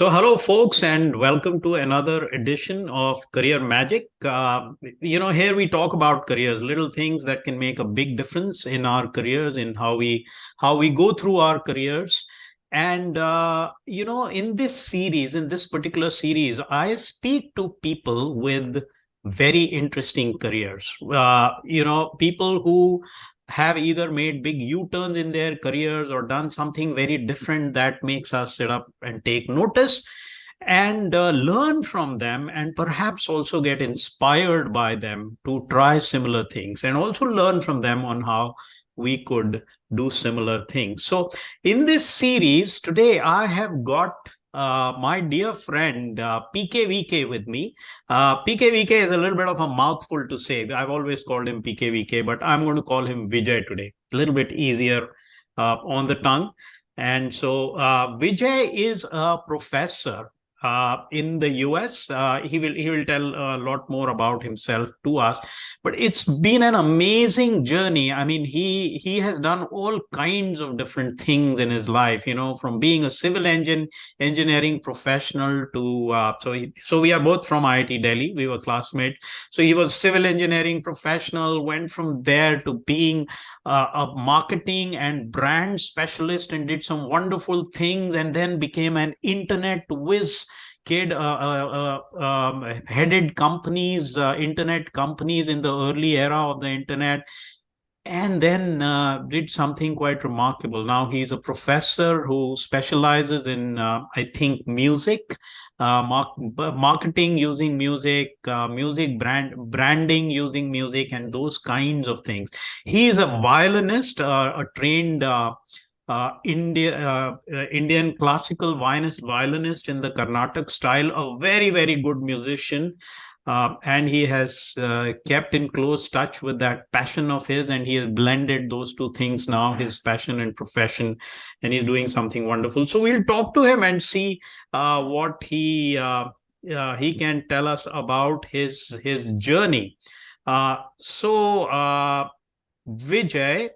Hello, folks, and welcome to another edition of Career Magic. Here we talk about careers, little things that can make a big difference in our careers, in how we go through our careers. And in this particular series, I speak to people with very interesting careers. People who have either made big U-turns in their careers or done something very different that makes us sit up and take notice and learn from them, and perhaps also get inspired by them to try similar things, and also learn from them on how we could do similar things. So in this series today, I have got my dear friend PKVK with me. PKVK is a little bit of a mouthful to say. I've always called him PKVK, but I'm going to call him Vijay today. A little bit easier on the tongue. And so Vijay is a professor in the US. He will tell a lot more about himself to us. But it's been an amazing journey. I mean, he has done all kinds of different things in his life. From being a civil engineering professional to so we are both from IIT Delhi. We were classmates. So he was civil engineering professional. Went from there to being a marketing and brand specialist, and did some wonderful things, and then became an internet whiz kid. Headed companies, internet companies in the early era of the internet, and then did something quite remarkable. Now he's a professor who specializes in, I think, music, marketing using music, music branding using music, and those kinds of things. He is a violinist, a trained Indian classical violinist in the Carnatic style, a very, very good musician. And he has kept in close touch with that passion of his, and he has blended those two things now, his passion and profession, and he's doing something wonderful. So we'll talk to him and see what he can tell us about his journey. Vijay,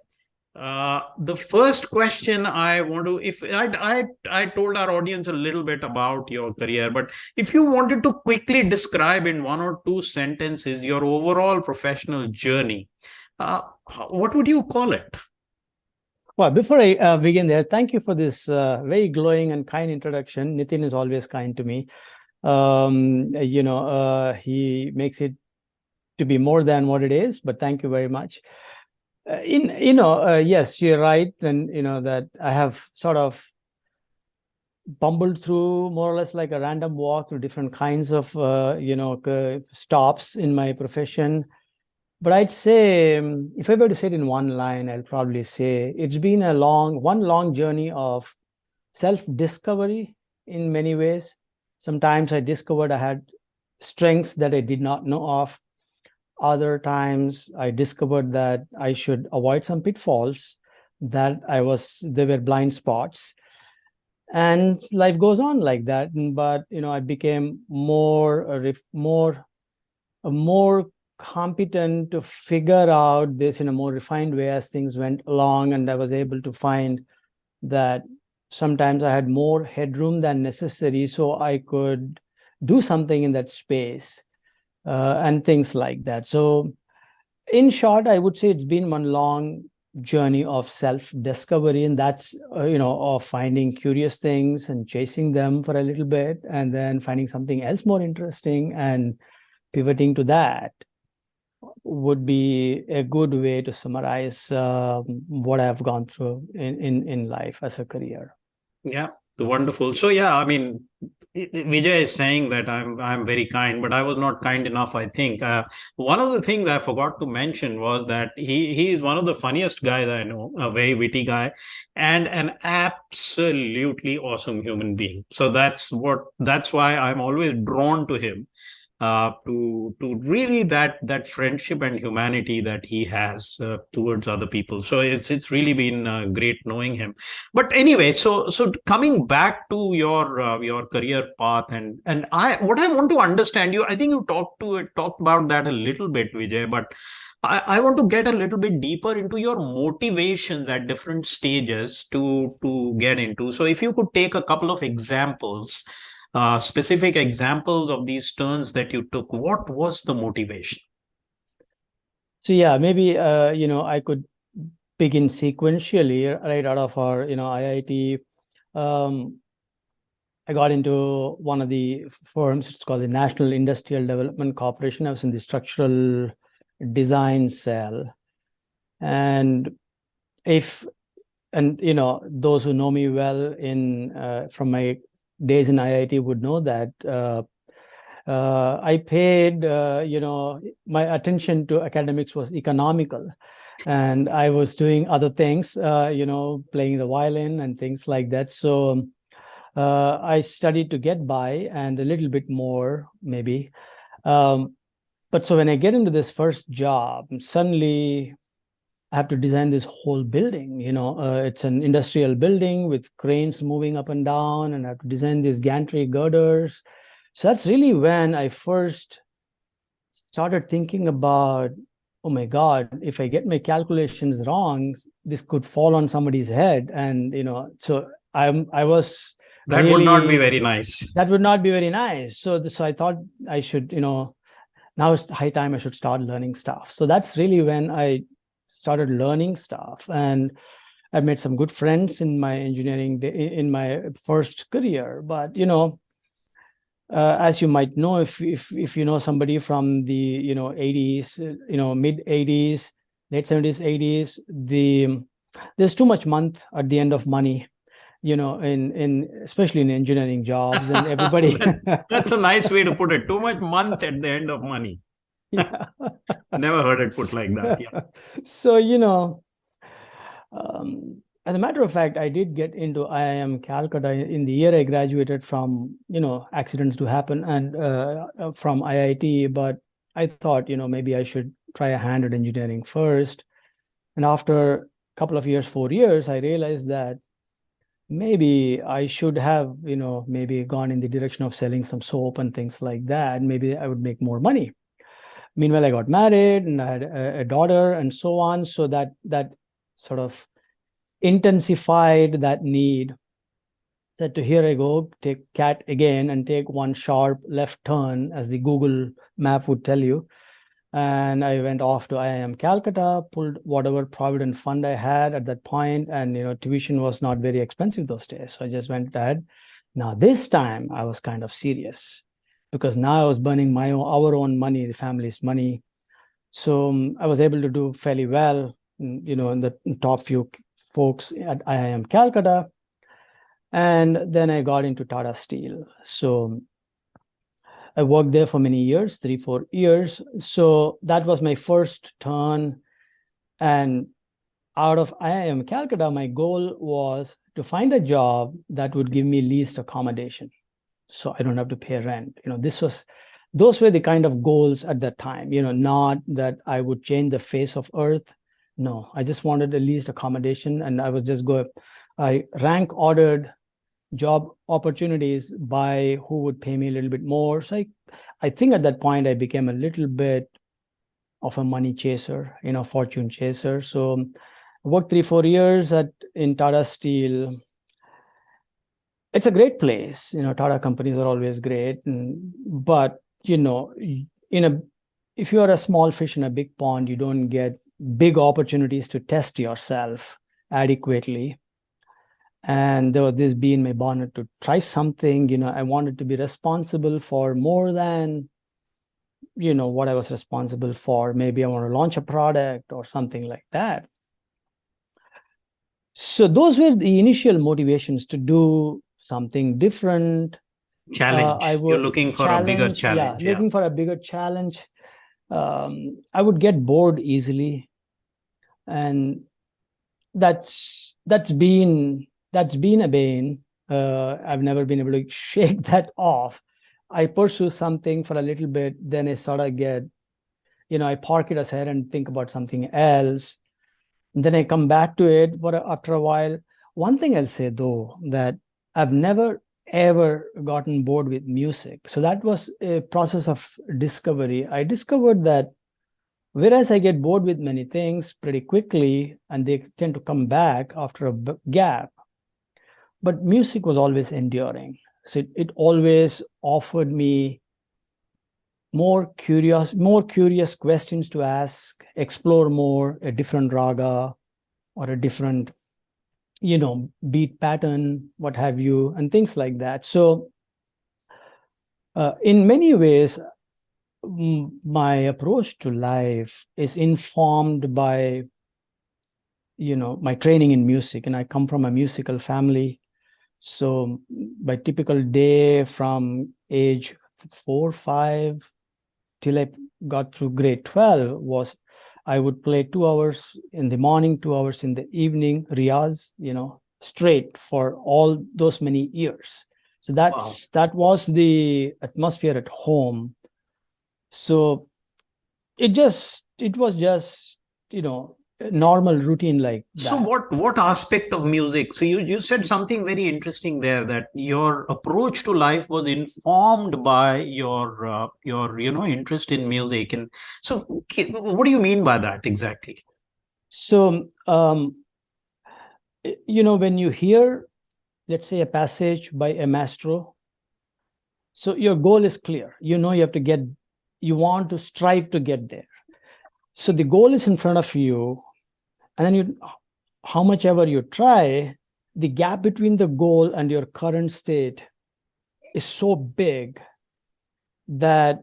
the first question I want to, if I told our audience a little bit about your career, but if you wanted to quickly describe in one or two sentences your overall professional journey, uh, what would you call it? Well, before I begin there, thank you for this very glowing and kind introduction. Nitin is always kind to me. He makes it to be more than what it is, but thank you very much. Yes, you're right. And, that I have sort of bumbled through more or less like a random walk through different kinds of, stops in my profession. But I'd say, if I were to say it in one line, I'll probably say it's been one long journey of self-discovery in many ways. Sometimes I discovered I had strengths that I did not know of. Other times I discovered that I should avoid some pitfalls that there were blind spots. And life goes on like that. But, I became more competent to figure out this in a more refined way as things went along. And I was able to find that sometimes I had more headroom than necessary, so I could do something in that space. And things like that. So in short, I would say it's been one long journey of self-discovery, and that's, of finding curious things and chasing them for a little bit, and then finding something else more interesting and pivoting to that would be a good way to summarize what I've gone through in life as a career. Yeah, wonderful. So yeah, I mean, Vijay is saying that I'm very kind, but I was not kind enough, I think. One of the things I forgot to mention was that he is one of the funniest guys I know, a very witty guy, and an absolutely awesome human being. So that's why I'm always drawn to him, to really that friendship and humanity that he has towards other people. So it's really been great knowing him. But anyway, so coming back to your career path, and what I want to understand, I think you talked about that a little bit, Vijay, but I want to get a little bit deeper into your motivations at different stages to get into. So if you could take a couple of examples specific examples of these turns that you took. What was the motivation? So yeah, maybe I could begin sequentially right out of our IIT. Um, I got into one of the firms. It's called the National Industrial Development Corporation. I was in the structural design cell, and if and those who know me well in from my days in IIT would know that I paid my attention to academics was economical, and I was doing other things, playing the violin and things like that. So I studied to get by and a little bit more maybe. But so when I get into this first job, suddenly I have to design this whole building. It's an industrial building with cranes moving up and down, and I have to design these gantry girders. So that's really when I first started thinking about, oh my God, if I get my calculations wrong, this could fall on somebody's head. And so I was That would not be really, very nice. that would not be very nice. So I thought I should, now it's high time I should start learning stuff. So that's really when I started learning stuff, and I made some good friends in my engineering in my first career. But as you might know, if you know somebody from the 80s, mid 80s, late 70s, 80s, there's too much month at the end of money, in especially in engineering jobs, and everybody. That's a nice way to put it. Too much month at the end of money. Yeah. Never heard it put like that. Yeah. So as a matter of fact, I did get into IIM Calcutta in the year I graduated from. Accidents do happen, and from IIT. But I thought, maybe I should try a hand at engineering first. And after a couple of years, 4 years, I realized that maybe I should have, maybe gone in the direction of selling some soap and things like that. Maybe I would make more money. Meanwhile, I got married and I had a daughter and so on. So that sort of intensified that need. Said to, here I go, take cat again and take one sharp left turn, as the Google map would tell you. And I went off to IIM Calcutta, pulled whatever provident fund I had at that point, and tuition was not very expensive those days. So I just went ahead. Now this time I was kind of serious, because now I was burning our own money, the family's money. So I was able to do fairly well, in the top few folks at IIM Calcutta. And then I got into Tata Steel. So I worked there for many years, 3-4 years. So that was my first turn. And out of IIM Calcutta, my goal was to find a job that would give me least accommodation, so I don't have to pay rent. Those were the kind of goals at that time, not that I would change the face of earth. No, I just wanted at least accommodation. And I rank ordered job opportunities by who would pay me a little bit more. So I think at that point I became a little bit of a money chaser, fortune chaser. So I worked 3-4 years in Tata Steel. It's a great place. Tata companies are always great. But if you are a small fish in a big pond, you don't get big opportunities to test yourself adequately. And there was this bee in my bonnet to try something. I wanted to be responsible for more than what I was responsible for. Maybe I want to launch a product or something like that. So those were the initial motivations to do something different. Challenge. You're looking for a bigger challenge. Yeah, looking for a bigger challenge. I would get bored easily, and that's been a bane. I've never been able to shake that off. I pursue something for a little bit, then I sort of get, I park it aside and think about something else. And then I come back to it after a while. One thing I'll say though, that I've never ever gotten bored with music. So that was a process of discovery. I discovered that whereas I get bored with many things pretty quickly and they tend to come back after a gap, but music was always enduring. So it always offered me more curious questions to ask, explore more, a different raga or a different, beat pattern, what have you, and things like that. So in many ways, my approach to life is informed by, my training in music, and I come from a musical family. So my typical day from age 4, 5 till I got through grade 12 was I would play 2 hours in the morning, 2 hours in the evening, riyaz, straight for all those many years. So that was the atmosphere at home. So it was just, a normal routine like that. So what aspect of music? So you said something very interesting there, that your approach to life was informed by your interest in music. And so what do you mean by that exactly? So when you hear, let's say, a passage by a maestro, so your goal is clear. You want to strive to get there. So the goal is in front of you, and then how much ever you try, the gap between the goal and your current state is so big that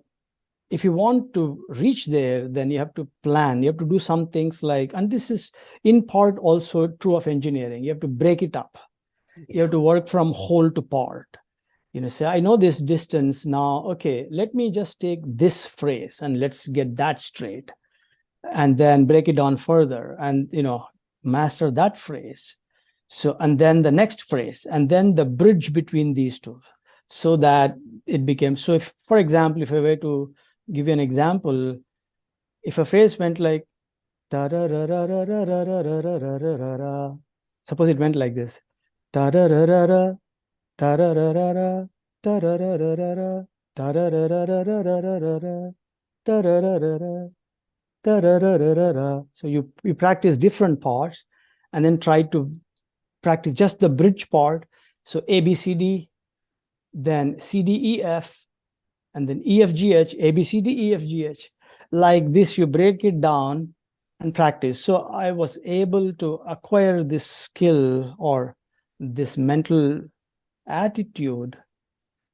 if you want to reach there, then you have to plan. You have to do some things like, and this is in part also true of engineering, you have to break it up. You have to work from whole to part. Say, I know this distance now. Okay, let me just take this phrase and let's get that straight. And then break it down further and, master that phrase. So, and then the next phrase, and then the bridge between these two, so that it became, so if, for example, if I were to give you an example, if a phrase went like, suppose it went like this, so you practice different parts and then try to practice just the bridge part. So A, B, C, D, then C, D, E, F, and then E, F, G, H, A, B, C, D, E, F, G, H. Like this, you break it down and practice. So I was able to acquire this skill or this mental attitude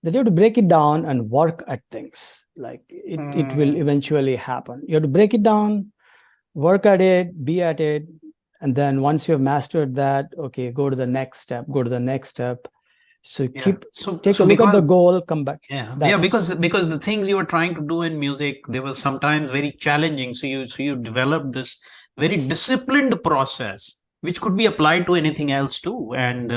that you have to break it down and work at things. Like it will eventually happen. You have to break it down, work at it, be at it. And then once you have mastered that, okay, go to the next step, go to the next step. So take a look at the goal, come back. Because the things you were trying to do in music, they were sometimes very challenging. So you developed this very disciplined process, which could be applied to anything else too. And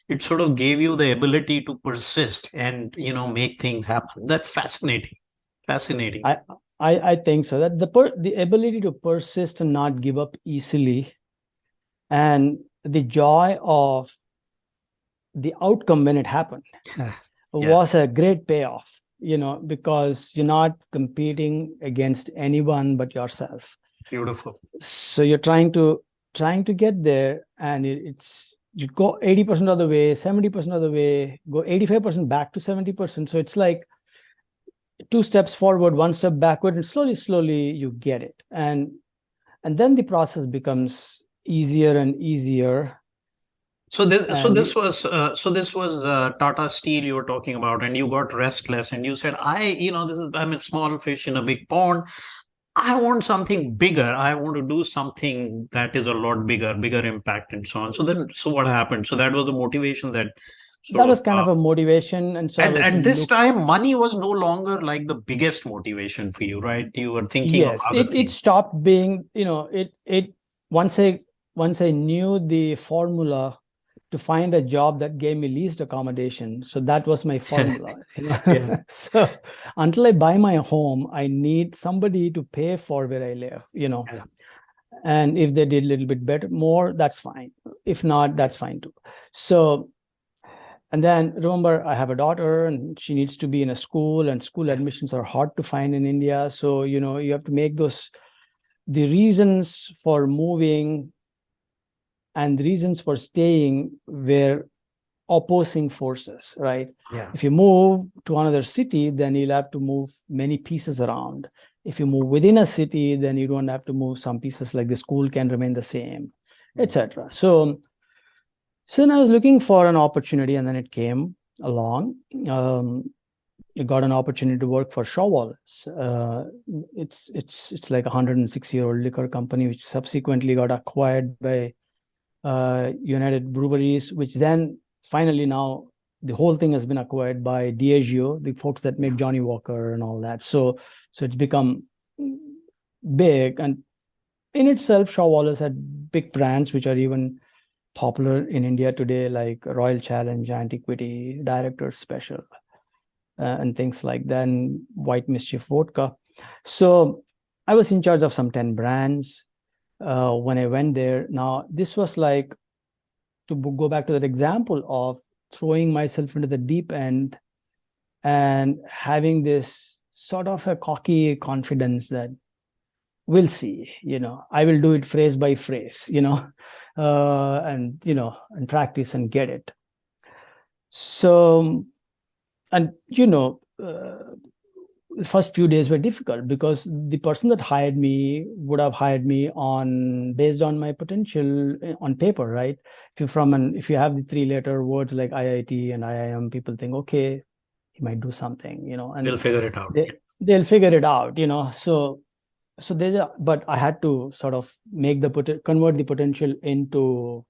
it sort of gave you the ability to persist and make things happen. That's fascinating. Fascinating. I think so. That the ability to persist and not give up easily, and the joy of the outcome when it happened was a great payoff, because you're not competing against anyone but yourself. Beautiful. So you're trying to get there, and you go 80% of the way, 70% of the way, go 85% back to 70%. So it's like 2 steps forward, 1 step backward, and slowly you get it. And then the process becomes easier and easier. So this was Tata Steel you were talking about, and you got restless, and you said, I'm a small fish in a big pond. I want something bigger. I want to do something that is a lot bigger impact, and so on. So what happened? So that was the motivation that was kind of a motivation. And so at this time, money was no longer like the biggest motivation for you, right? You were thinking of other things. It stopped being, once I knew the formula to find a job that gave me least accommodation. So that was my formula. So until I buy my home, I need somebody to pay for where I live, and if they did a little bit better, more, that's fine. If not, that's fine too. So, and then remember, I have a daughter and she needs to be in a school, and school admissions are hard to find in India. So, you have to make the reasons for moving and the reasons for staying were opposing forces, right? Yeah. If you move to another city, then you'll have to move many pieces around. If you move within a city, then you don't have to move some pieces, like the school can remain the same, etc. So then I was looking for an opportunity, and then it came along. I got an opportunity to work for Shaw Wallace. It's like a 106-year-old liquor company, which subsequently got acquired by United Breweries, which then finally now the whole thing has been acquired by Diageo, the folks that make Johnny Walker and all that. So it's become big, and in itself, Shaw Wallace had big brands which are even popular in India today, like Royal Challenge, Antiquity, Director's Special, and things like that, and White Mischief Vodka. So I was in charge of some 10 brands when I went there. Now, this was like, to go back to that example of throwing myself into the deep end and having this sort of a cocky confidence that we'll see, I will do it phrase by phrase, and practice and get it. So, and the first few days were difficult because the person that hired me would have hired me based on my potential on paper, right? If you have the 3-letter words like IIT and IIM, people think, okay, he might do something, and They'll figure it out. they'll figure it out, but I had to sort of convert the potential into,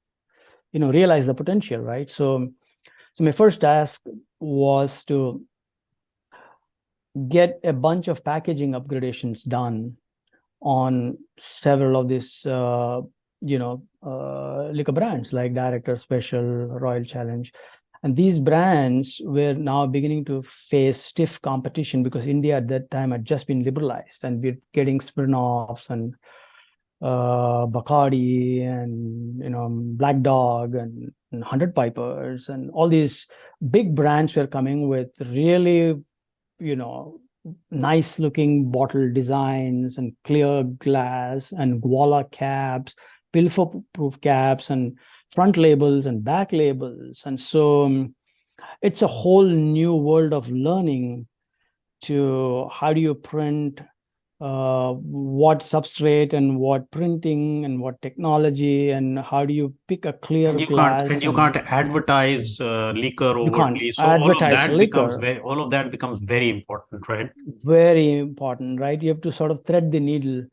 realize the potential, right? So my first task was to get a bunch of packaging upgradations done on several of these, liquor brands like Director Special, Royal Challenge. And these brands were now beginning to face stiff competition because India at that time had just been liberalized, and we're getting Smirnoffs and Bacardi and Black Dog and 100 Pipers, and all these big brands were coming with really nice looking bottle designs and clear glass and guala caps, pilfer proof caps, and front labels and back labels. And so it's a whole new world of learning to how do you print, what substrate and what printing and what technology, and how do you pick a clear glass. And you can't advertise liquor You can't overtly. So advertise liquor. all of that becomes very important, right? Very important, right? You have to sort of thread the needle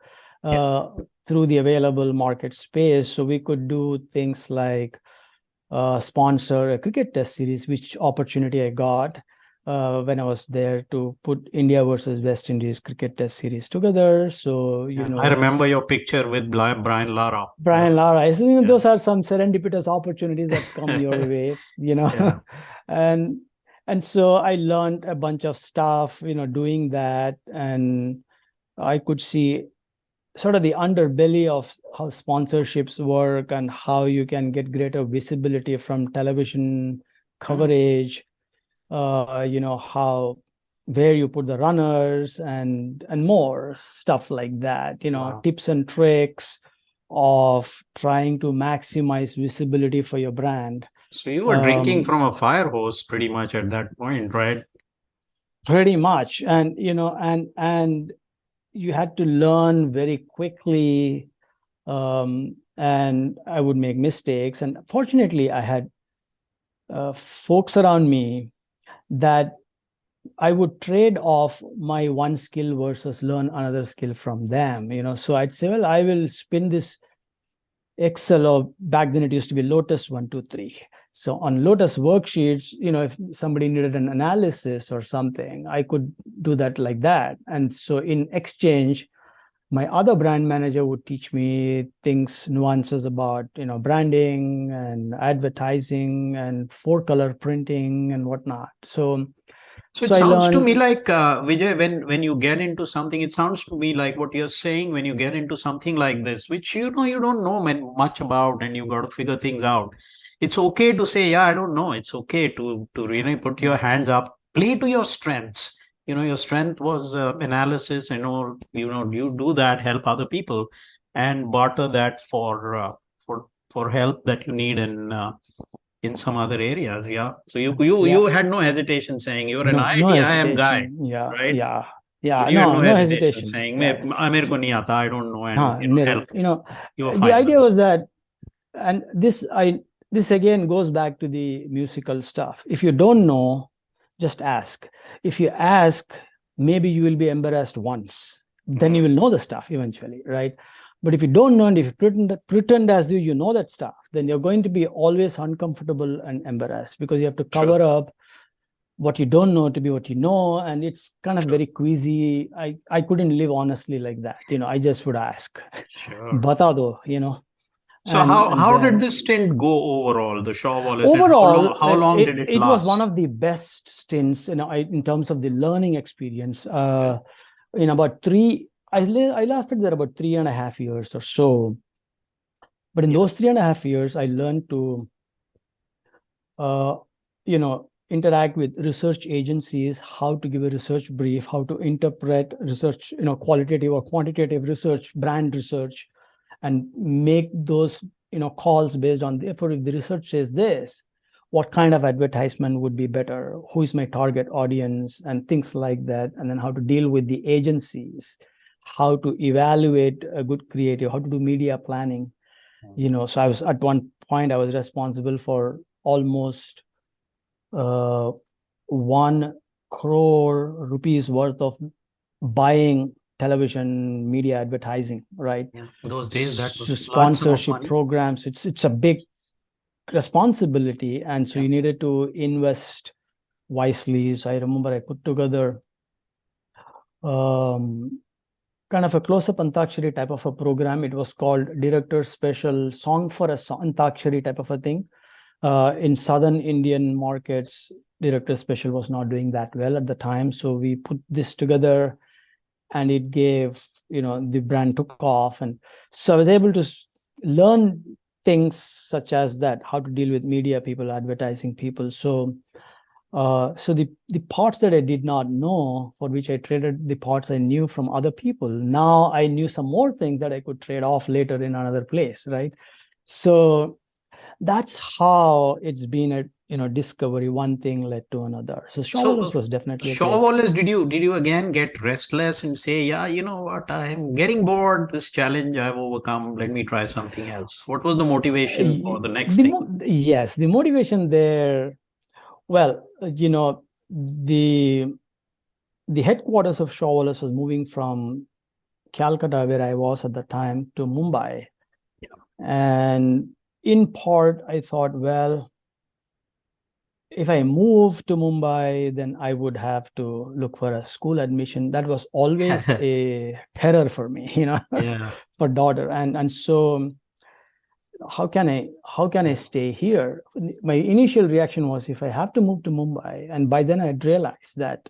through the available market space. So we could do things like sponsor a cricket test series, which opportunity I got when I was there, to put India versus West Indies cricket test series together. So, I remember your picture with Brian Lara. Brian Lara. I think those are some serendipitous opportunities that come your way, Yeah. and so I learned a bunch of stuff, doing that, and I could see sort of the underbelly of how sponsorships work and how you can get greater visibility from television coverage, how where you put the runners and more stuff like that, Wow. tips and tricks of trying to maximize visibility for your brand. So you were drinking from a fire hose pretty much at that point, right? Pretty much. And and you had to learn very quickly, and I would make mistakes. And fortunately, I had folks around me that I would trade off my one skill versus learn another skill from them. So I'd say, well, I will spin this Excel, or back then it used to be Lotus 123. So on Lotus worksheets, if somebody needed an analysis or something, I could do that like that. And so in exchange, my other brand manager would teach me nuances about, branding and advertising and 4-color printing and whatnot. So So it I sounds to learned. me like, Vijay, when you get into something, it sounds to me like what you're saying, when you get into something like this, which you don't know much about, and you got to figure things out. It's okay to say, yeah, I don't know. It's okay to really put your hands up, play to your strengths. Your strength was analysis, you do that, help other people, and barter that for help that you need, in some other areas. Yeah. So you had no hesitation saying you're an No IIM guy, hesitation. Yeah, right? yeah, yeah. You had no No hesitation hesitation. saying, Yeah. मेरे को नहीं आता, I don't know, and Nil. help. You were The fine with idea it. was that, and this again goes back to the musical stuff. If you don't know, just ask. If you ask, maybe you will be embarrassed once. Then you will know the stuff eventually, right? But if you don't know, and if you pretend as though you know that stuff, then you're going to be always uncomfortable and embarrassed, because you have to Sure. cover up what you don't know to be what you know, and it's kind of Sure. very queasy. I couldn't live honestly like that. I just would ask, Sure. bata do, So and how did then this stint go overall, the Shaw Wallace, and overall, how long did it it was one last? of the best stints, in terms of the learning experience. Okay. In about I lasted there about 3.5 years or so. But in Yeah. those 3.5 years, I learned to, uh, interact with research agencies, how to give a research brief, how to interpret research, qualitative or quantitative research, brand research, and make those, calls based on, therefore, if the research says this, what kind of advertisement would be better, who is my target audience, and things like that. And then how to deal with the agencies, how to evaluate a good creative, how to do media planning. So I was, at one point, I was responsible for almost 1 crore rupees worth of buying television media advertising, right? Yeah. Those days, that was large sum of Sponsorship money. programs. It's a big responsibility, and so Yeah. you needed to invest wisely. So I remember I put together kind of a close-up Antakshari type of a program. It was called Director Special Song for a Antakshari type of a thing. In southern Indian markets, Director Special was not doing that well at the time. So we put this together, and it gave, the brand took off. And so I was able to learn things such as that, how to deal with media people, advertising people. So the parts that I did not know, for which I traded the parts I knew from other people, now I knew some more things that I could trade off later in another place, right? So that's how it's been a, discovery. One thing led to another. So Shaw So, Wallace was definitely a Shaw great. Wallace, did you again get restless and say, yeah, you know what, I'm getting bored, this challenge I've overcome, let me try something else? What was the motivation for the next thing? Yes, the motivation there. Well, the headquarters of Shaw Wallace was moving from Calcutta, where I was at the time, to Mumbai. Yeah. And in part, I thought, well, if I move to Mumbai, then I would have to look for a school admission. That was always a terror for me, Yeah. for daughter. And so how can I stay here? My initial reaction was, if I have to move to Mumbai, and by then I'd realized that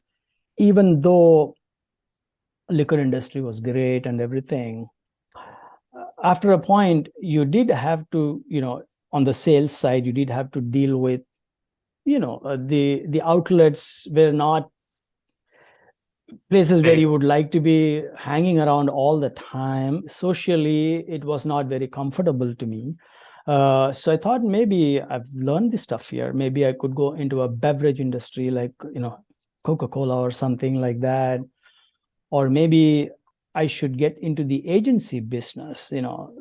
even though liquor industry was great and everything, after a point, you did have to, on the sales side, you did have to deal with, the outlets were not places where Very. you would like to be hanging around all the time. Socially, it was not very comfortable to me. So I thought, maybe I've learned this stuff here. Maybe I could go into a beverage industry, like, Coca-Cola or something like that. Or maybe I should get into the agency business,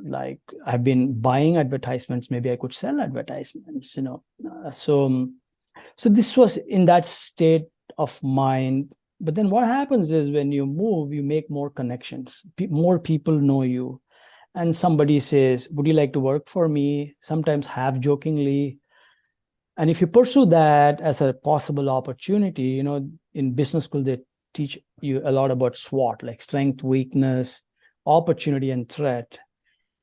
like I've been buying advertisements, maybe I could sell advertisements, so this was in that state of mind. But then what happens is, when you move, you make more connections. More people know you. And somebody says, would you like to work for me? Sometimes half jokingly. And if you pursue that as a possible opportunity, in business school, they teach you a lot about SWOT, like strength, weakness, opportunity, and threat.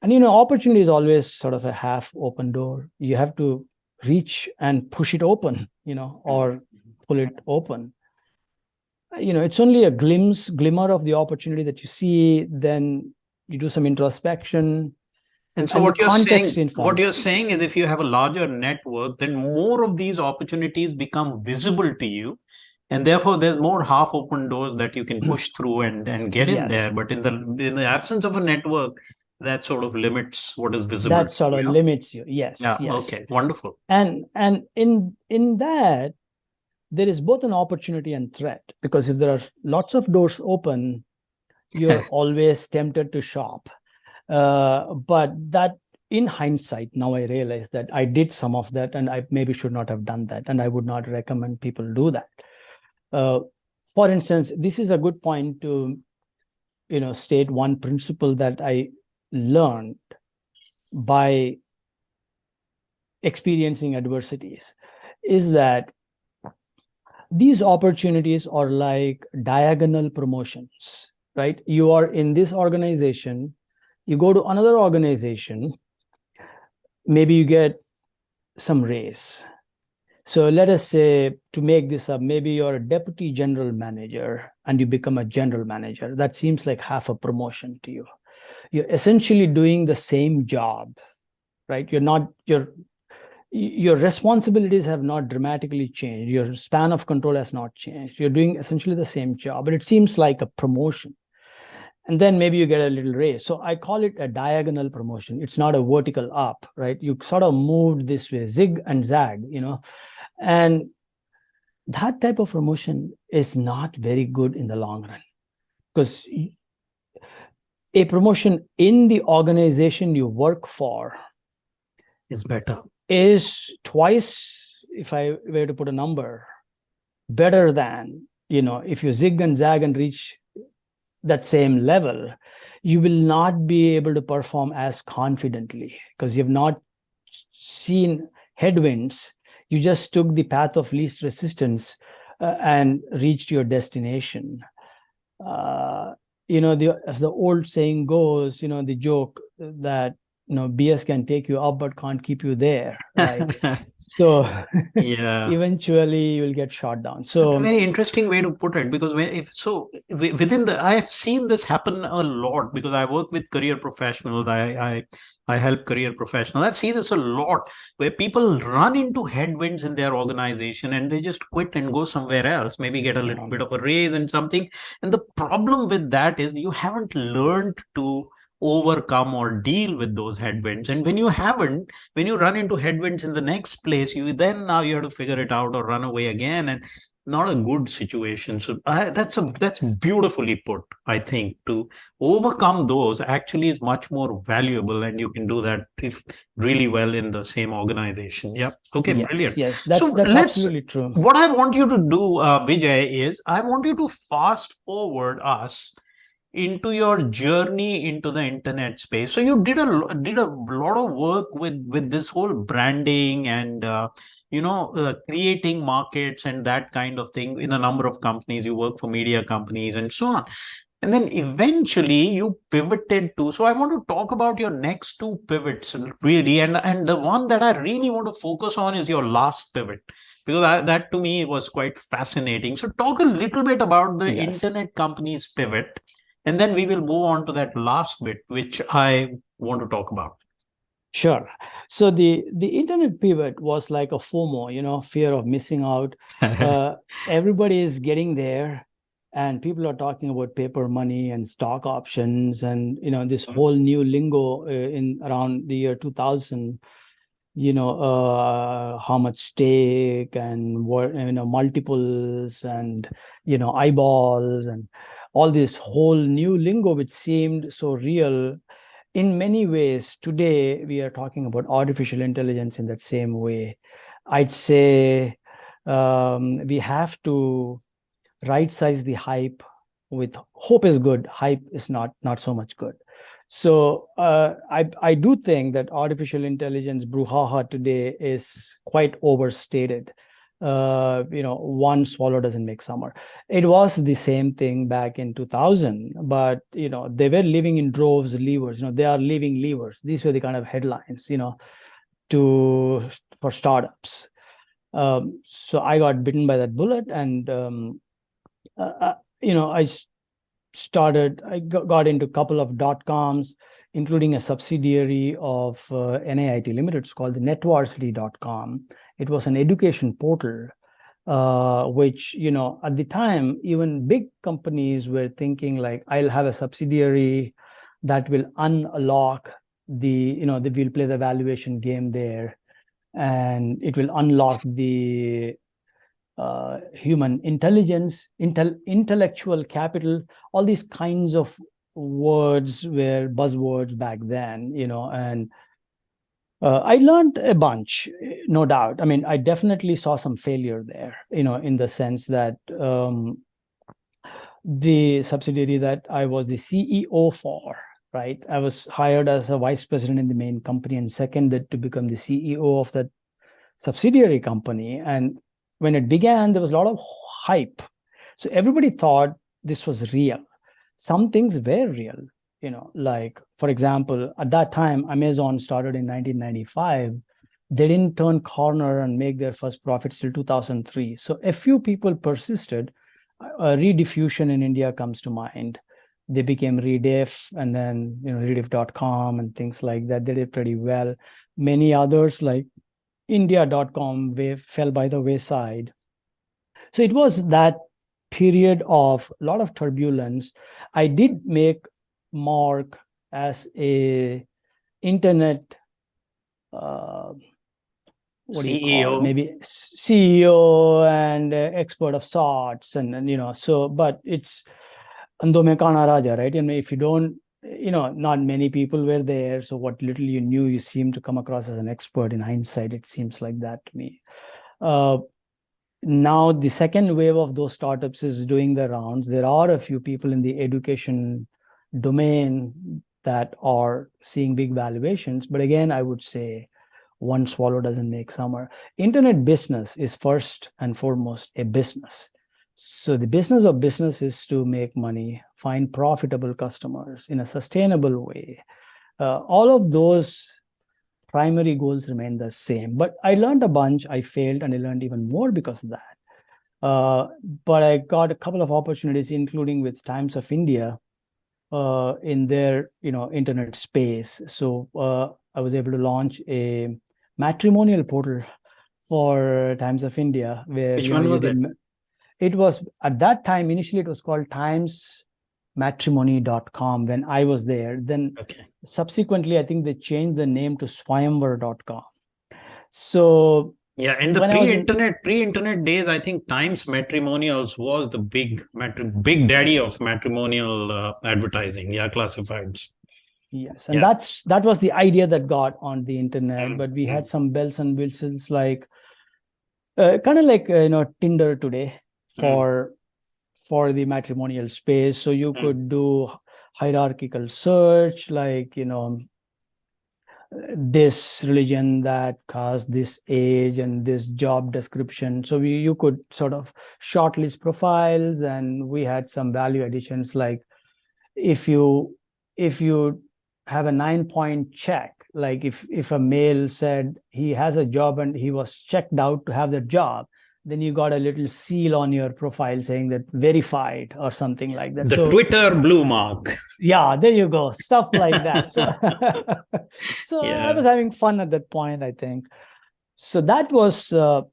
And, opportunity is always sort of a half open door. You have to reach and push it open, or pull it open. It's only a glimmer of the opportunity that you see. Then you do some introspection, And so and the context what informs. you're saying is, if you have a larger network, then more of these opportunities become visible to you. And therefore, there's more half open doors that you can push through and get in there. Yes. But in the absence of a network, that sort of limits what is visible That to sort you. of Yeah. limits you. Yes, Yeah. yes. Okay. Wonderful. And in that, there is both an opportunity and threat, because if there are lots of doors open, you're always tempted to shop. But that, in hindsight, now I realize that I did some of that, and I maybe should not have done that, and I would not recommend people do that. For instance, this is a good point to state one principle that I learned by experiencing adversities, is that these opportunities are like diagonal promotions, right? You are in this organization, you go to another organization, maybe you get some raise. So let us say, to make this up, maybe you're a deputy general manager and you become a general manager. That seems like half a promotion to you. You're essentially doing the same job, right? Your responsibilities have not dramatically changed. Your span of control has not changed. You're doing essentially the same job, but it seems like a promotion. And then maybe you get a little raise. So I call it a diagonal promotion. It's not a vertical up, right? You sort of moved this way, zig and zag, and that type of promotion is not very good in the long run, because a promotion in the organization you work for Is better. Is twice, if I were to put a number, better than, if you zig and zag and reach that same level, you will not be able to perform as confidently, because you've not seen headwinds. You just took the path of least resistance and reached your destination. As the old saying goes, the joke that BS can take you up but can't keep you there, right? So Yeah. eventually you will get shot down. That's a So very interesting way to put it, because within I have seen this happen a lot, because I work with career professionals. I help career professionals. I see this a lot, where people run into headwinds in their organization and they just quit and go somewhere else, maybe get a little bit of a raise and something. And the problem with that is you haven't learned to overcome or deal with those headwinds. And when you haven't, when you run into headwinds in the next place, now you have to figure it out or run away again. And not a good situation. So that's beautifully put. I think to overcome those actually is much more valuable, and you can do that if really well in the same organization. Yeah. Okay. yes, Brilliant. yes, So that's absolutely true. what I want you to do, Vijay, is I want you to fast forward us into your journey into the internet space. So you did a lot of work with this whole branding and creating markets and that kind of thing in a number of companies. You work for media companies and so on. And then eventually you pivoted to. So I want to talk about your next two pivots really, and the one that I really want to focus on is your last pivot, because that to me was quite fascinating. So talk a little bit about the Yes, internet company's pivot, and then we will move on to that last bit, which I want to talk about. sure. So the internet pivot was like a FOMO, fear of missing out. Everybody is getting there, and people are talking about paper money and stock options, and this whole new lingo in around the year 2000. How much stake and what, multiples and eyeballs and all this whole new lingo, which seemed so real. In many ways today we are talking about artificial intelligence in that same way. I'd say we have to right size the hype. With hope is good, hype is not so much good. So I do think that artificial intelligence brouhaha today is quite overstated. One swallow doesn't make summer. It was the same thing back in 2000, but they were living in droves, levers. They are living levers. These were the kind of headlines, to for startups. So I got bitten by that bullet, and I got into a couple of dot-coms, including a subsidiary of NIIT Limited. It's called the netvarsity.com. It was an education portal, which, at the time, even big companies were thinking like, I'll have a subsidiary, that will unlock we'll play the valuation game there, and it will unlock the human intelligence, intellectual capital. All these kinds of words were buzzwords back then, and I learned a bunch, no doubt. I mean, I definitely saw some failure there, in the sense that the subsidiary that I was the CEO for, right? I was hired as a vice president in the main company and seconded to become the CEO of that subsidiary company. And when it began, there was a lot of hype. So everybody thought this was real. Some things were real, like, for example, at that time, Amazon started in 1995. They didn't turn corner and make their first profits till 2003. So a few people persisted. Rediffusion in India comes to mind. They became Rediff, and then, rediff.com and things like that. They did pretty well. Many others like India.com fell by the wayside. So it was that period of a lot of turbulence. I did make mark as a internet what do you call it? CEO. Maybe CEO and expert of sorts, and so, but it's Ando mein kana raja, right? If you don't, not many people were there, so what little you knew, you seem to come across as an expert. In hindsight, it seems like that to me. Now the second wave of those startups is doing the rounds. There are a few people in the education domain that are seeing big valuations, but again, I would say one swallow doesn't make summer. Internet business is first and foremost a business. So the business of business is to make money, find profitable customers in a sustainable way. All of those primary goals remain the same. But I learned a bunch. I failed, and I learned even more because of that. But I got a couple of opportunities, including with Times of India, in their internet space. So I was able to launch a matrimonial portal for Times of India, where Which one was it? It was at that time, initially it was called timesmatrimony.com when I was there. Then subsequently, I think they changed the name to swayamvar.com. So yeah, in the pre-internet days, I think Times Matrimonials was the big daddy of matrimonial advertising. Yeah, classifieds. Yes, and that was the idea that got on the internet. But we had Mm. some bells and whistles, like kind of like Tinder today for the matrimonial space. So you could do hierarchical search, like this religion, that caste, this age, and this job description. So you could sort of shortlist profiles, and we had some value additions, like if you have a 9-point check, like if a male said he has a job and he was checked out to have that job, then you got a little seal on your profile saying that verified or something like that. The Twitter blue mark. Yeah, there you go, stuff like that. So so I was having fun at that point, I think. So that was so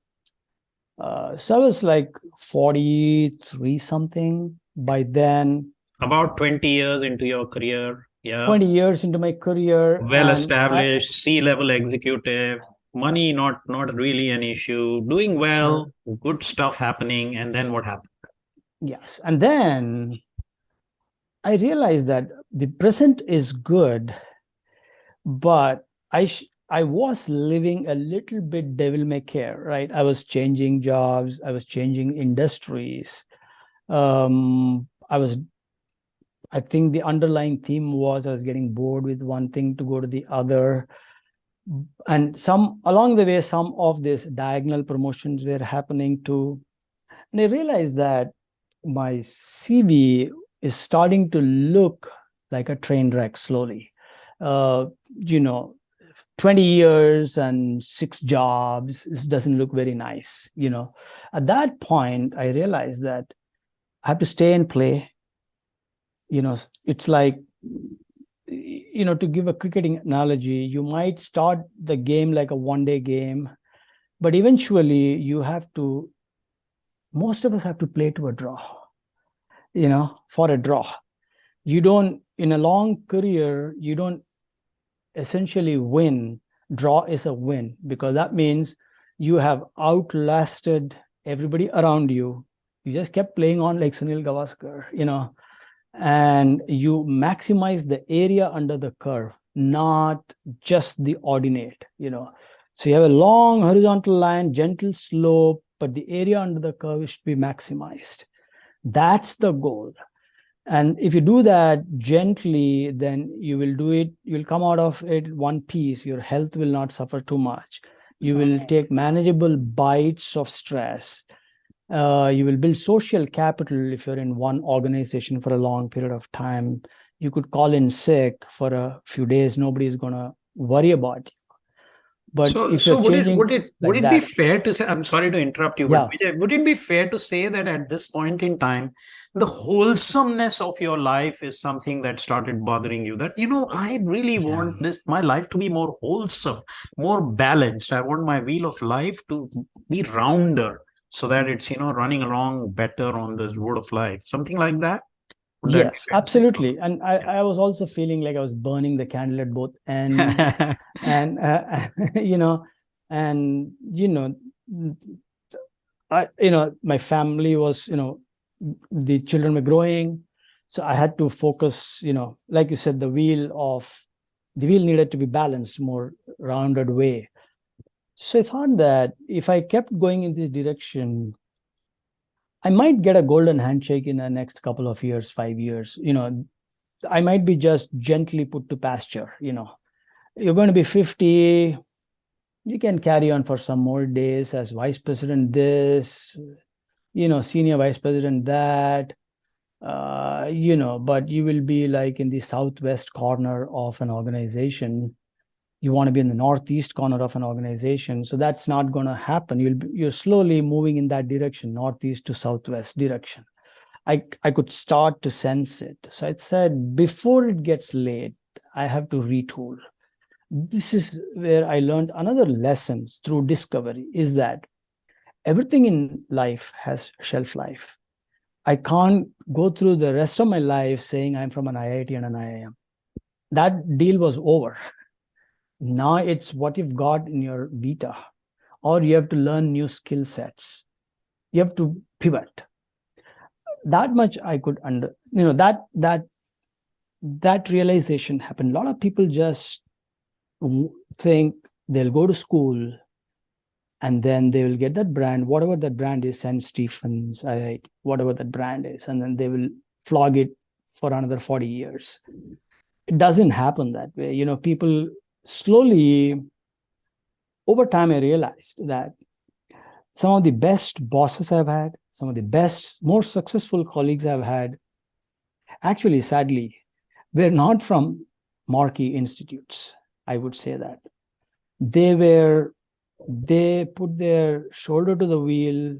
I was like 43 something by then. About 20 years into your career. Yeah. 20 years into my career. Well established, C-level executive, money not really an issue, doing well, good stuff happening. And then what happened? Yes. And then I realized that the present is good, but I was living a little bit devil may care, right? I was changing jobs, I was changing industries. I think the underlying theme was I was getting bored with one thing to go to the other. And along the way, some of these diagonal promotions were happening too. And I realized that my CV is starting to look like a train wreck slowly. 20 years and 6 jobs, this doesn't look very nice. At that point, I realized that I have to stay and play. It's like, to give a cricketing analogy, you might start the game like a one-day game, but eventually most of us have to play to a draw, for a draw. You don't, in a long career, you don't essentially win. Draw is a win, because that means you have outlasted everybody around you. You just kept playing on like Sunil Gavaskar, and you maximize the area under the curve, not just the ordinate. So you have a long horizontal line, gentle slope, but the area under the curve should be maximized. That's the goal. And if you do that gently, then you will do it, you'll come out of it one piece. Your health will not suffer too much. You will take manageable bites of stress. You will build social capital. If you're in one organization for a long period of time, you could call in sick for a few days. Nobody's going to worry about you. But if you're changing would like it be that, fair to say, I'm sorry to interrupt you, but yeah, Vijay, would it be fair to say that at this point in time, the wholesomeness of your life is something that started bothering you? That, I really yeah, want my life to be more wholesome, more balanced. I want my wheel of life to be rounder so that it's, running along better on this road of life. Something like that? Would that be yes, fair to say? absolutely. And I was also feeling like I was burning the candle at both ends, and you know, and my family was, the children were growing, so I had to focus. Like you said, the wheel needed to be balanced, more rounded way. So I thought that if I kept going in this direction, I might get a golden handshake in the next couple of years, 5 years. I might be just gently put to pasture. You're going to be 50. You can carry on for some more days as vice president this, senior vice president that, but you will be like in the southwest corner of an organization. You want to be in the northeast corner of an organization. So that's not going to happen. You're slowly moving in that direction, northeast to southwest direction. I could start to sense it. So I said, before it gets late, I have to retool. This is where I learned another lesson through discovery, is that everything in life has shelf life. I can't go through the rest of my life saying I'm from an IIT and an IIM. That deal was over. Now it's what you've got in your vita, or you have to learn new skill sets. You have to pivot. That much I could that realization happened. A lot of people just think they'll go to school and then they will get that brand, whatever that brand is, St. Stephen's, whatever that brand is, and then they will flog it for another 40 years. It doesn't happen that way. People slowly, over time, I realized that some of the best bosses I've had, some of the best, more successful colleagues I've had, actually, sadly, were not from marquee institutes. I would say that they put their shoulder to the wheel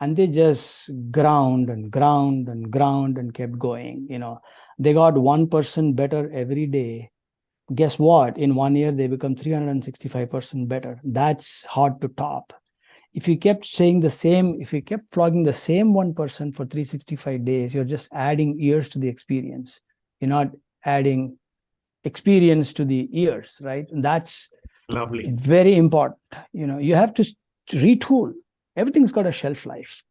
and they just ground and ground and ground and kept going. They got 1% better every day. Guess what? In 1 year, they become 365% better. That's hard to top. If you kept if you kept flogging the same 1% for 365 days, you're just adding years to the experience. You're not adding experience to the years, right? And that's Lovely. very important. You have to retool. Everything's got a shelf life.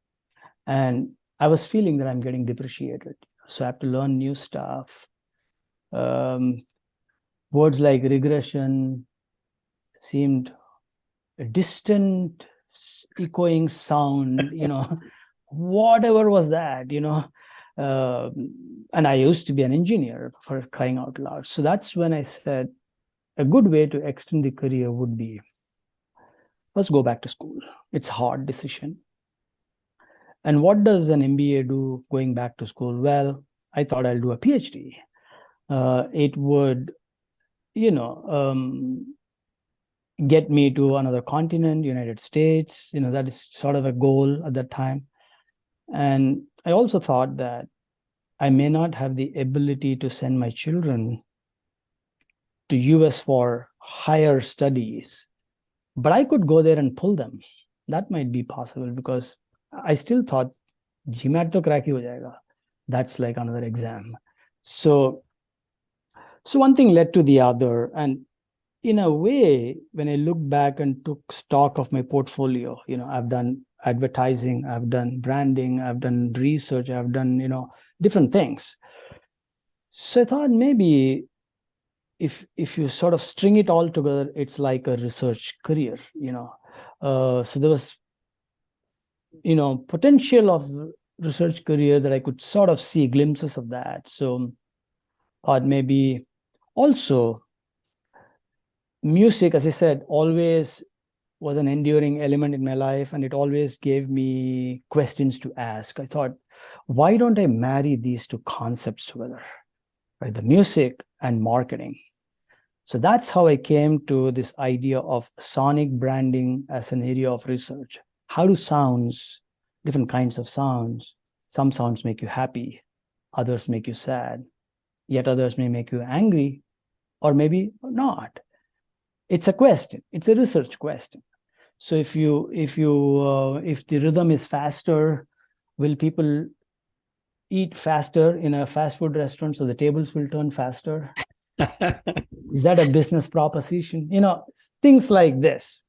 And I was feeling that I'm getting depreciated. So I have to learn new stuff. Words like regression seemed a distant, echoing sound, whatever was that, and I used to be an engineer, for crying out loud. So that's when I said a good way to extend the career would be first go back to school. It's a hard decision. And what does an MBA do going back to school? Well, I thought I'll do a PhD. It would, get me to another continent, United States. That is sort of a goal at that time. And I also thought that I may not have the ability to send my children to US for higher studies, but I could go there and pull them. That might be possible, because I still thought GMAT to crack hi ho jayega. That's like another exam. So one thing led to the other. And in a way, when I look back and took stock of my portfolio, I've done advertising, I've done branding, I've done research, I've done, different things. So I thought maybe if you sort of string it all together, it's like a research career, So there was, potential of research career that I could sort of see glimpses of that. So thought maybe also music, as I said, always was an enduring element in my life, and it always gave me questions to ask. I thought, why don't I marry these two concepts together, right? The music and marketing. So that's how I came to this idea of sonic branding as an area of research. How do sounds, different kinds of sounds, some sounds make you happy, others make you sad, yet others may make you angry, or maybe not. It's a question. It's a research question. So if the rhythm is faster, will people eat faster in a fast food restaurant? So the tables will turn faster. Is that a business proposition? Things like this.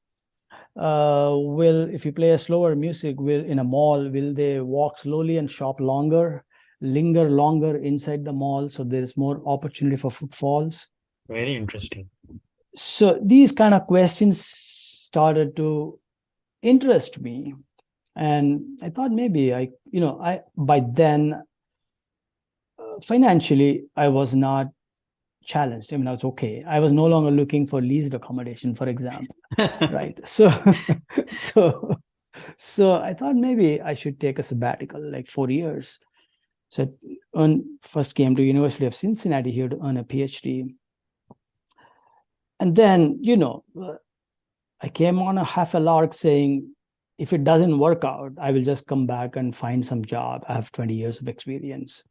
If you play a slower music, in a mall, will they walk slowly and shop longer, linger longer inside the mall? So there is more opportunity for footfalls. Very interesting. So these kind of questions started to interest me, and I thought maybe I by then financially I was not challenged. I mean, I was okay. I was no longer looking for leased accommodation, for example. Right. So I thought maybe I should take a sabbatical, like 4 years. So first came to University of Cincinnati here to earn a PhD. And then, I came on a half a lark saying, if it doesn't work out, I will just come back and find some job. I have 20 years of experience,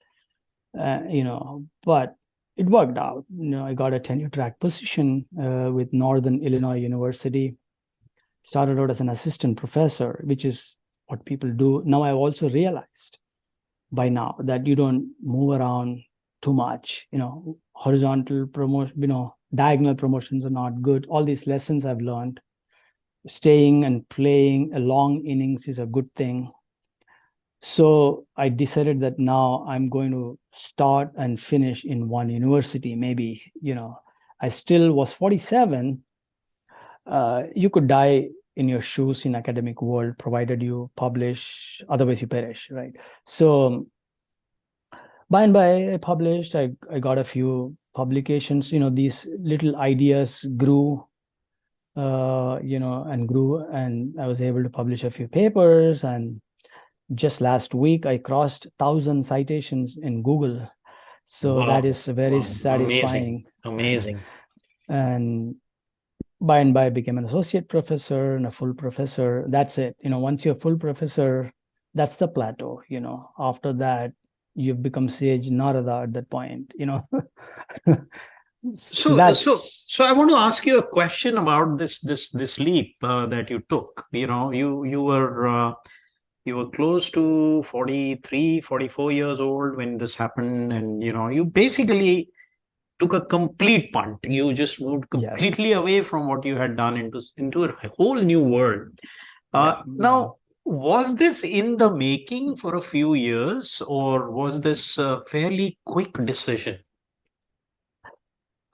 but it worked out. I got a tenure track position with Northern Illinois University. Started out as an assistant professor, which is what people do. Now I've also realized by now that you don't move around too much. Horizontal promotion, diagonal promotions are not good. All these lessons I've learned. Staying and playing a long innings is a good thing. So I decided that now I'm going to start and finish in one university. Maybe, I still was 47. You could die in your shoes in academic world, provided you publish, otherwise you perish, right? So by and by I published, I got a few publications, these little ideas grew, and grew, and I was able to publish a few papers. And just last week, I crossed 1,000 citations in Google. So Wow. that is very satisfying. Amazing. And by and by, I became an associate professor and a full professor. That's it. Once you're a full professor, that's the plateau. After that, you've become sage Narada at that point. So I want to ask you a question about this leap that you took. You were close to 43, 44 years old when this happened, and you basically took a complete punt. You just moved completely away from what you had done into a whole new world. Now, was this in the making for a few years, or was this a fairly quick decision?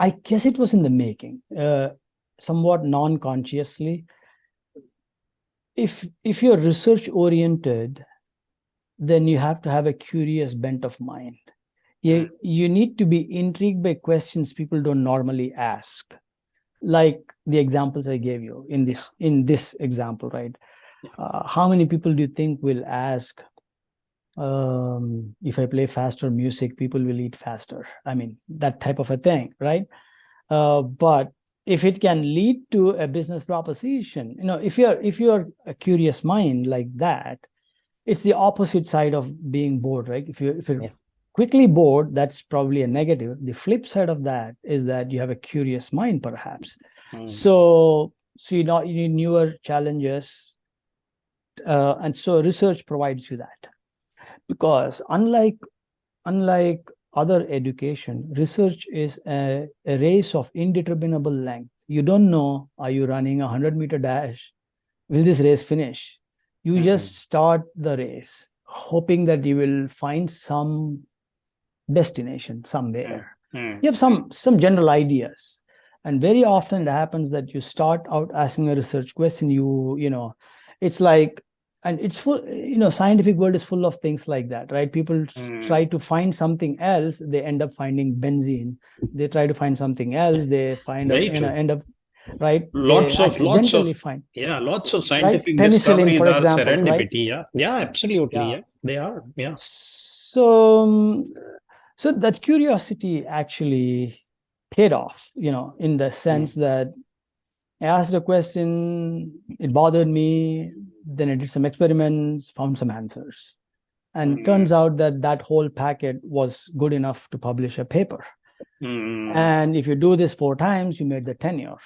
I guess it was in the making, somewhat non-consciously. If you're research oriented, then you have to have a curious bent of mind. You need to be intrigued by questions people don't normally ask, like the examples I gave you in this example, right? How many people do you think will ask, if I play faster music, people will eat faster? I mean, that type of a thing, right? But if it can lead to a business proposition, if you're a curious mind like that, it's the opposite side of being bored, right? If you're quickly bored, that's probably a negative. The flip side of that is that you have a curious mind, perhaps. So you need newer challenges, and so research provides you that. Because unlike other education, research is a race of indeterminable length. You don't know, are you running a 100-meter dash? Will this race finish? You just start the race, hoping that you will find some destination somewhere. You have some general ideas. And very often it happens that you start out asking a research question, it's like, and it's full, scientific world is full of things like that, right? People try to find something else, they end up finding benzene. They try to find something else, they find up, end up, right? They accidentally find. Yeah, lots of Right? scientific Penicillin, discoveries for are example, right? serendipity. Yeah, yeah, absolutely. Yeah. Yeah, they are. Yeah. So that curiosity actually paid off, in the sense that I asked a question, it bothered me, then I did some experiments, found some answers. And turns out that that whole packet was good enough to publish a paper. And if you do this 4 times, you made the tenure.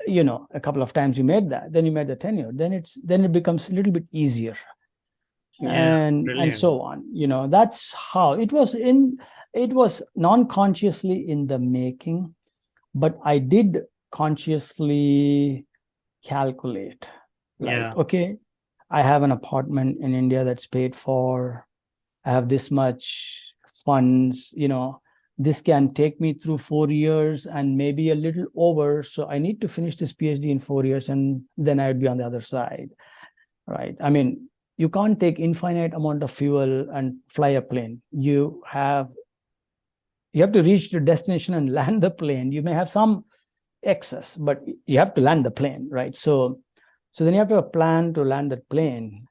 A couple of times you made that, then you made the tenure. Then it becomes a little bit easier. And so on. That's how it was non-consciously in the making, but I did consciously calculate, okay, I have an apartment in India that's paid for, I have this much funds, this can take me through 4 years and maybe a little over, so I need to finish this PhD in 4 years and then I would be on the other side, right? I mean, you can't take infinite amount of fuel and fly a plane. You have to reach the destination and land the plane. You may have some excess, but you have to land the plane, right? So then you have to have a plan to land that plane.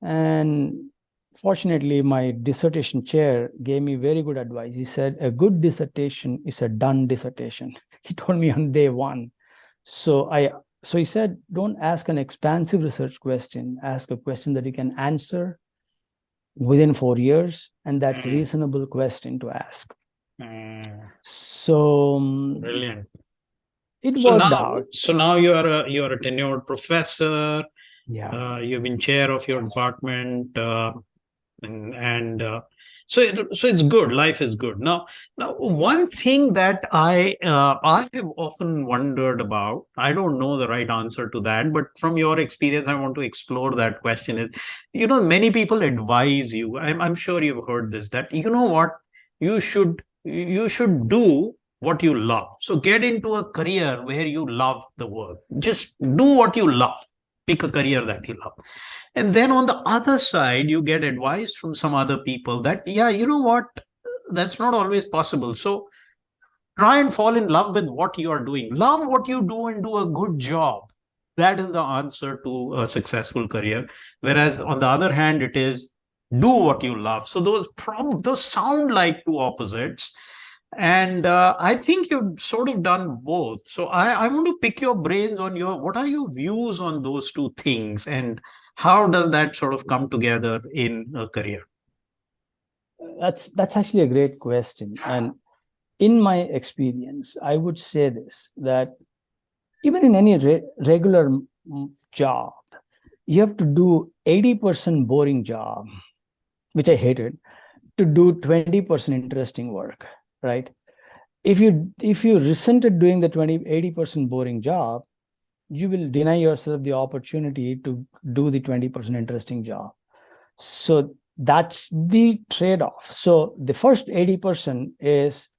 And fortunately, my dissertation chair gave me very good advice. He said, a good dissertation is a done dissertation. He told me on day 1. So he said, don't ask an expansive research question. Ask a question that you can answer within 4 years. And that's a reasonable question to ask. So brilliant. It worked out. So now you are a tenured professor. Yeah. You've been chair of your department, so it's good. Life is good. Now one thing that I have often wondered about. I don't know the right answer to that, but from your experience, I want to explore that question. Is many people advise you. I'm sure you've heard this, that what you should do what you love. So get into a career where you love the work. Just do what you love. Pick a career that you love. And then on the other side, you get advice from some other people that, yeah, that's not always possible. So try and fall in love with what you are doing. Love what you do and do a good job. That is the answer to a successful career. Whereas on the other hand, it is do what you love. So those sound like two opposites. And I think you've sort of done both. So I want to pick your brains on what are your views on those two things, and how does that sort of come together in a career? That's actually a great question. And in my experience, I would say this, that even in any regular job, you have to do 80% boring job, which I hated, to do 20% interesting work, right? If you resented doing the 80% boring job, you will deny yourself the opportunity to do the 20% interesting job. So that's the trade-off. So the first 80% is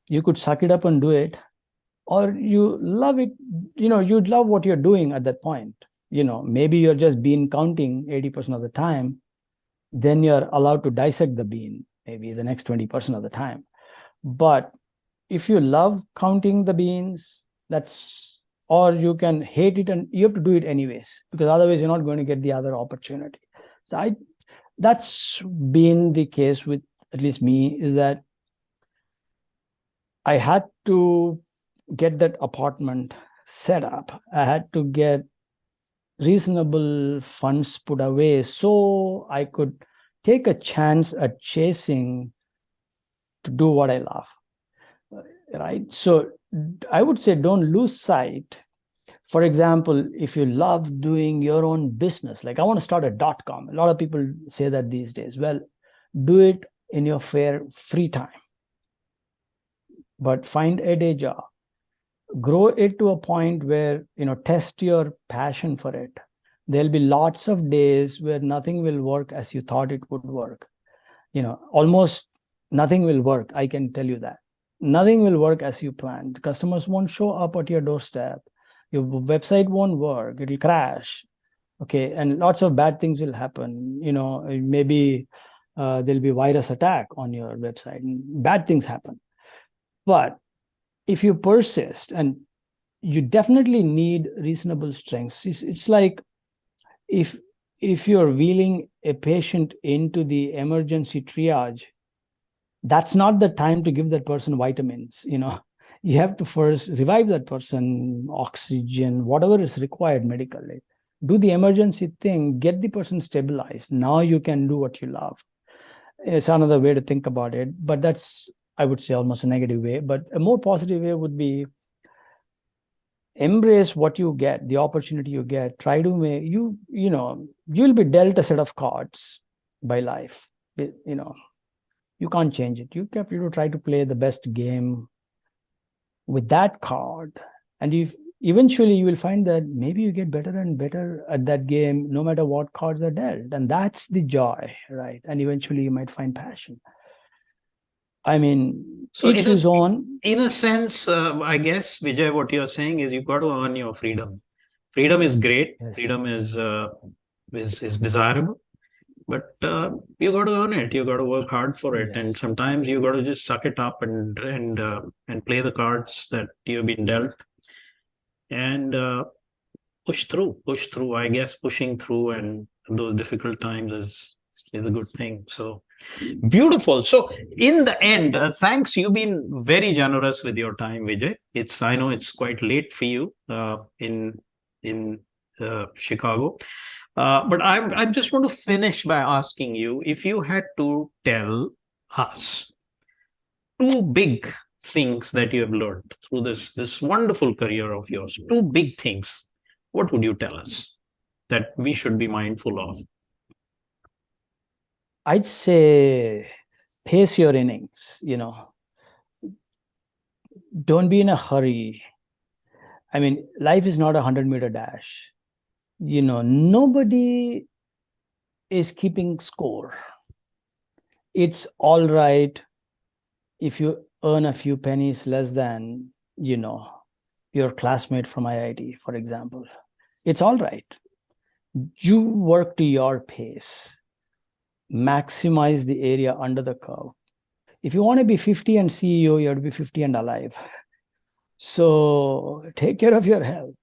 you could suck it up and do it, or you love it, you'd love what you're doing at that point. Maybe you're just bean counting 80% of the time, then you're allowed to dissect the bean maybe the next 20% of the time. But if you love counting the beans, or you can hate it and you have to do it anyways, because otherwise you're not going to get the other opportunity. So that's been the case with at least me, is that I had to get that apartment set up. I had to get reasonable funds put away so I could take a chance at chasing to do what I love, right? So I would say don't lose sight. For example, if you love doing your own business, like I want to start a .com. A lot of people say that these days. Well, do it in your free time. But find a day job, grow it to a point where, test your passion for it. There'll be lots of days where nothing will work as you thought it would work. Almost nothing will work. I can tell you that. Nothing will work as you planned. Customers won't show up at your doorstep. Your website won't work. It'll crash. Okay. And lots of bad things will happen. Maybe there'll be virus attack on your website. Bad things happen. But if you persist, and you definitely need reasonable strengths. It's like if you're wheeling a patient into the emergency triage, that's not the time to give that person vitamins. You have to first revive that person, oxygen, whatever is required medically. Do the emergency thing, get the person stabilized. Now you can do what you love. It's another way to think about it, but that's, I would say, almost a negative way. But a more positive way would be embrace what you get, the opportunity you get. Try to make you'll be dealt a set of cards by life. You can't change it. You have to try to play the best game with that card. And eventually you will find that maybe you get better and better at that game, no matter what cards are dealt. And that's the joy, right? And eventually you might find passion. I mean, So each his own. In a sense, I guess, Vijay, what you're saying is you've got to earn your freedom. Freedom is great. Yes. Freedom is desirable, but you got to earn it. You got to work hard for it, Yes. and sometimes you got to just suck it up and play the cards that you've been dealt, and push through. Push through. I guess pushing through and those difficult times is a good thing. So. Beautiful. So, in the end, thanks. You've been very generous with your time, Vijay. I know it's quite late for you in Chicago, but I just want to finish by asking you if you had to tell us two big things that you have learned through this wonderful career of yours. Two big things. What would you tell us that we should be mindful of? I'd say pace your innings, Don't be in a hurry. I mean, life is not a 100-meter dash. Nobody is keeping score. It's all right if you earn a few pennies less than, your classmate from IIT, for example. It's all right. You work to your pace. Maximize the area under the curve. If you want to be 50 and CEO, you have to be 50 and alive. So take care of your health,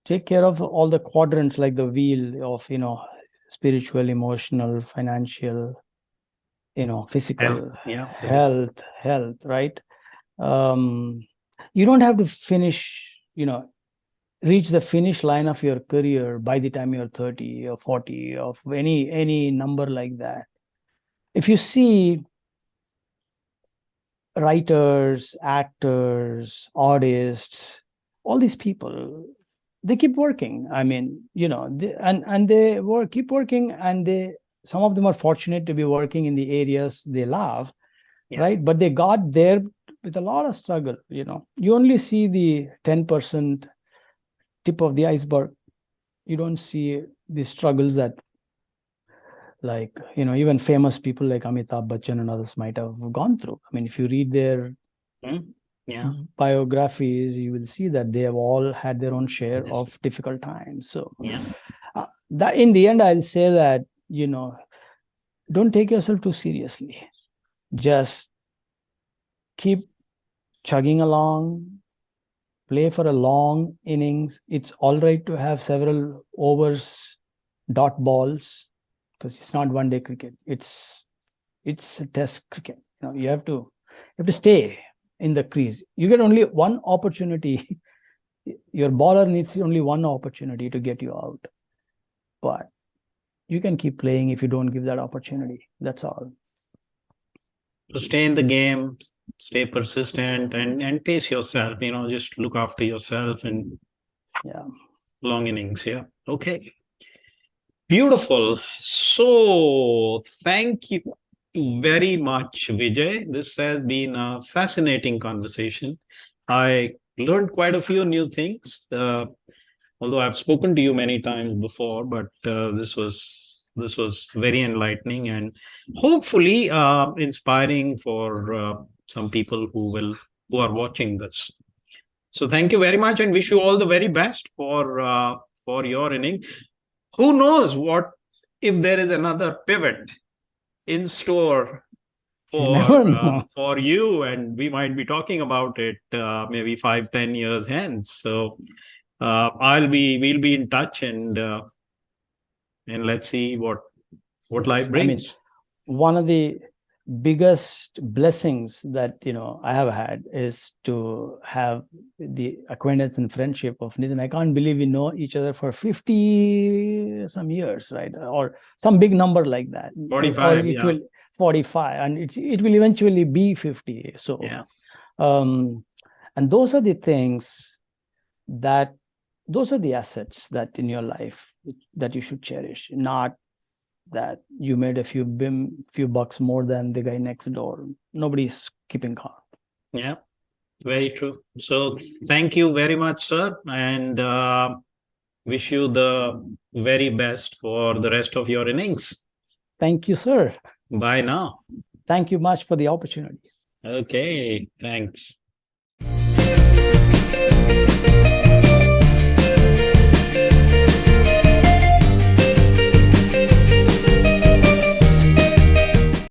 take care of all the quadrants, like the wheel of, spiritual, emotional, financial, physical, health, right? You don't have to finish, reach the finish line of your career by the time you're 30 or 40 or any number like that. If you see writers, actors, artists, all these people, they keep working. I mean, they keep working, and some of them are fortunate to be working in the areas they love, right? But they got there with a lot of struggle. You only see the 10% tip of the iceberg. You don't see the struggles that, like, even famous people like Amitabh Bachchan and others might have gone through. I mean, if you read their biographies, you will see that they have all had their own share of difficult times. So that in the end, I'll say that, don't take yourself too seriously. Just keep chugging along, play for a long innings. It's all right to have several overs, dot balls, because it's not one-day cricket. It's a test cricket. You have to stay in the crease. You get only one opportunity. Your bowler needs only one opportunity to get you out. But you can keep playing if you don't give that opportunity. That's all. So stay in the game, stay persistent, and pace yourself. Just look after yourself and long innings. Yeah. Okay. Beautiful. So, thank you very much, Vijay. This has been a fascinating conversation. I learned quite a few new things, although I've spoken to you many times before, but this was very enlightening and hopefully inspiring for some people who are watching this. So, thank you very much, and wish you all the very best for your inning. Who knows what if there is another pivot in store You never know. for you, and we might be talking about it maybe 5-10 years hence. So we'll be in touch, and let's see what Yes, life brings. one of the biggest blessings that I have had is to have the acquaintance and friendship of Nitin. I can't believe we know each other for 50 some years, right? Or some big number like that. 45, or it yeah. will 45, and it will eventually be 50. So Yeah. And those are the things that those are the assets that in your life that you should cherish, not that you made a few bucks more than the guy next door. Nobody's keeping count. Yeah, very true. So thank you very much, sir, and wish you the very best for the rest of your innings. Thank you, sir. Bye now. Thank you much for the opportunity. Okay, thanks.